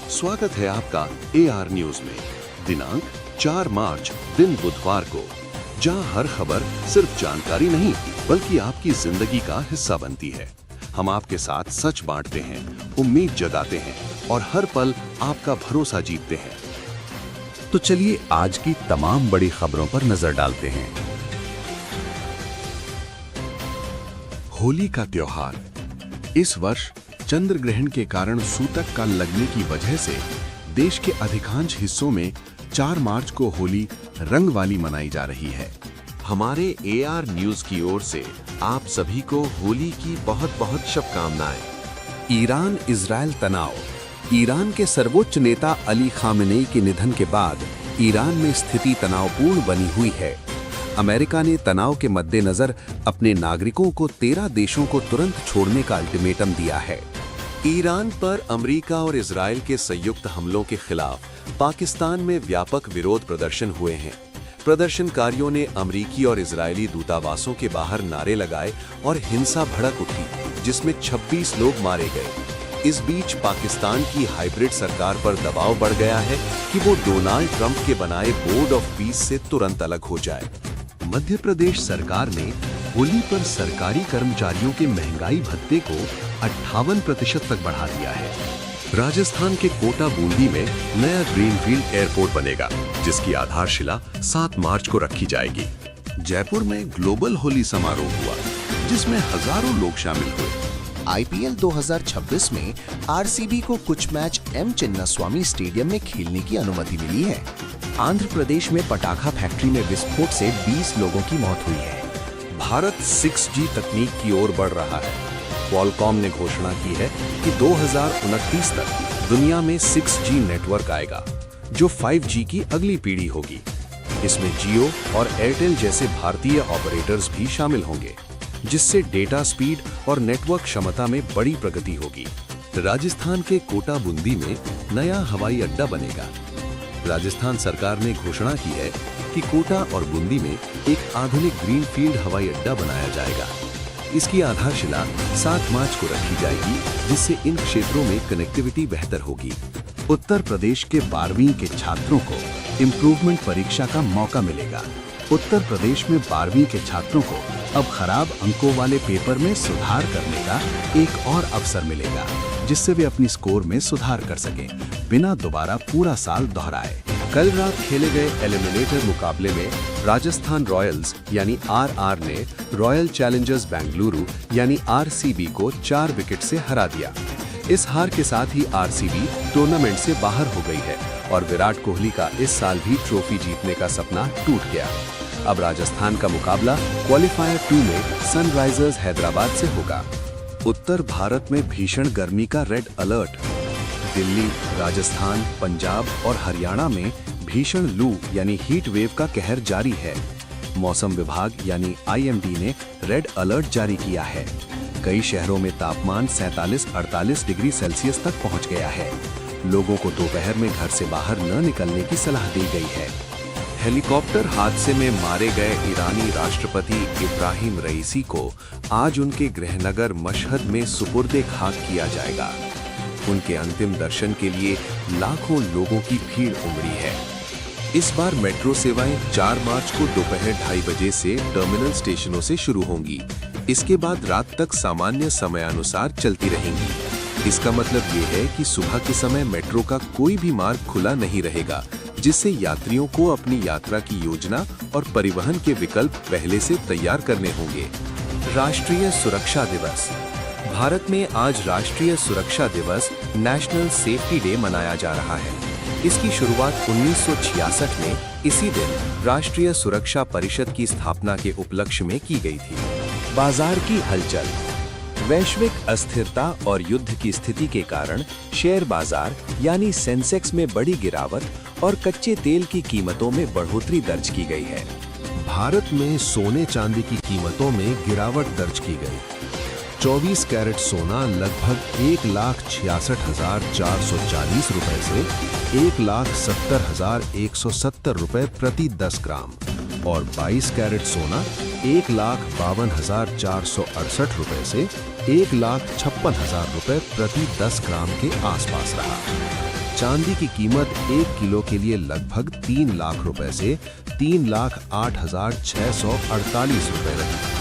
स्वागत है आपका AR न्यूज में। दिनांक 4 मार्च दिन बुधवार को, जहां हर खबर सिर्फ जानकारी नहीं बल्कि आपकी जिंदगी का हिस्सा बनती है। हम आपके साथ सच बांटते हैं, उम्मीद जगाते हैं और हर पल आपका भरोसा जीतते हैं। तो चलिए आज की तमाम बड़ी खबरों पर नजर डालते हैं। होली का त्योहार। इस वर्ष चंद्र ग्रहण के कारण सूतक काल लगने की वजह से देश के अधिकांश हिस्सों में 4 मार्च को होली रंग वाली मनाई जा रही है। हमारे AR न्यूज की ओर से आप सभी को होली की बहुत बहुत शुभकामनाएं। ईरान इजराइल तनाव। ईरान के सर्वोच्च नेता अली खामेनेई के निधन के बाद ईरान में स्थिति तनावपूर्ण बनी हुई है। अमेरिका ने तनाव के मद्देनजर अपने नागरिकों को 13 देशों को तुरंत छोड़ने का अल्टीमेटम दिया है। ईरान पर अमेरिका और इजराइल के संयुक्त हमलों के खिलाफ पाकिस्तान में व्यापक विरोध प्रदर्शन हुए हैं। प्रदर्शनकारियों ने अमेरिकी और इजरायली दूतावासों के बाहर नारे लगाए और हिंसा भड़क उठी, जिसमें 26 लोग मारे गए। इस बीच पाकिस्तान की हाइब्रिड सरकार पर दबाव बढ़ गया है कि वो डोनाल्ड ट्रंप के बनाए बोर्ड ऑफ पीस से तुरंत अलग हो जाए। मध्य प्रदेश सरकार ने होली पर सरकारी कर्मचारियों के महंगाई भत्ते को 58% तक बढ़ा दिया है। राजस्थान के कोटा बूंदी में नया ग्रीनफील्ड एयरपोर्ट बनेगा, जिसकी आधारशिला 7 मार्च को रखी जाएगी। जयपुर में ग्लोबल होली समारोह हुआ, जिसमें हजारों लोग शामिल हुए। IPL 2026 में RCB को कुछ मैच M चिन्नास्वामी स्टेडियम में खेलने की अनुमति मिली है। आंध्र प्रदेश में पटाखा फैक्ट्री में विस्फोट से 20 लोगों की मौत हुई है। भारत 6G तकनीक की ओर बढ़ रहा है। क्वालकॉम ने घोषणा की है कि 2029 तक दुनिया में 6G नेटवर्क आएगा, जो 5G की अगली पीढ़ी होगी। इसमें जियो और एयरटेल जैसे भारतीय ऑपरेटर्स भी शामिल होंगे, जिससे डेटा स्पीड और नेटवर्क क्षमता में बड़ी प्रगति होगी। राजस्थान के कोटा बूंदी में नया हवाई अड्डा बनेगा। राजस्थान सरकार ने घोषणा की है कि कोटा और बूंदी में एक आधुनिक ग्रीनफील्ड हवाई अड्डा बनाया जाएगा। इसकी आधारशिला 7 मार्च को रखी जाएगी, जिससे इन क्षेत्रों में कनेक्टिविटी बेहतर होगी। उत्तर प्रदेश के 12वीं के छात्रों को इम्प्रूवमेंट परीक्षा का मौका मिलेगा। उत्तर प्रदेश में 12वीं के छात्रों को अब खराब अंकों वाले पेपर में सुधार करने का एक और अवसर मिलेगा, जिससे वे अपनी स्कोर में सुधार कर सकें, बिना दोबारा पूरा साल दोहराए। कल रात खेले गए एलिमिनेटर मुकाबले में राजस्थान रॉयल्स यानी RR ने रॉयल चैलेंजर्स बेंगलुरु यानी RCB को 4 विकेट से हरा दिया। इस हार के साथ ही RCB टूर्नामेंट से बाहर हो गई है और विराट कोहली का इस साल भी ट्रॉफी जीतने का सपना टूट गया। अब राजस्थान का मुकाबला क्वालिफायर 2 में सनराइजर्स हैदराबाद से होगा। उत्तर भारत में भीषण गर्मी का रेड अलर्ट। दिल्ली, राजस्थान, पंजाब और हरियाणा में भीषण लू यानी हीट वेव का कहर जारी है। मौसम विभाग यानी IMD ने रेड अलर्ट जारी किया है। कई शहरों में तापमान 47-48 डिग्री सेल्सियस तक पहुंच गया है। लोगों को दोपहर में घर से बाहर न निकलने की सलाह दी गई है। हेलीकॉप्टर हादसे में मारे गए ईरानी राष्ट्रपति इब्राहिम रईसी को आज उनके गृहनगर मशहद में सुपुर्दे खाक किया जाएगा। उनके अंतिम दर्शन के लिए लाखों लोगों की भीड़ उमड़ी है। इस बार मेट्रो सेवाएं 4 मार्च को दोपहर 2:30 बजे से टर्मिनल स्टेशनों से शुरू होंगी। इसके बाद रात तक सामान्य समयानुसार चलती रहेंगी। इसका मतलब ये है कि सुबह के समय मेट्रो का कोई भी मार्ग खुला नहीं रहेगा, जिससे यात्रियों को अपनी यात्रा की योजना और परिवहन के विकल्प पहले से तैयार करने होंगे। राष्ट्रीय सुरक्षा दिवस। भारत में आज राष्ट्रीय सुरक्षा दिवस नेशनल सेफ्टी डे मनाया जा रहा है। इसकी शुरुआत 1966 में इसी दिन राष्ट्रीय सुरक्षा परिषद की स्थापना के उपलक्ष्य में की गई थी। बाजार की हलचल। वैश्विक अस्थिरता और युद्ध की स्थिति के कारण शेयर बाजार यानी सेंसेक्स में बड़ी गिरावट और कच्चे तेल की कीमतों में बढ़ोतरी दर्ज की गई है। भारत में सोने चांदी की कीमतों में गिरावट दर्ज की गई। 24 कैरेट सोना लगभग 1,66,440 रुपए से 1,70,170 रुपए प्रति 10 ग्राम और 22 कैरेट सोना 1,52,468 रुपए से 1,56,000 रुपए प्रति 10 ग्राम के आसपास रहा। चांदी की कीमत 1 किलो के लिए लगभग 3 लाख रुपए से 3,08,648 रुपए रही।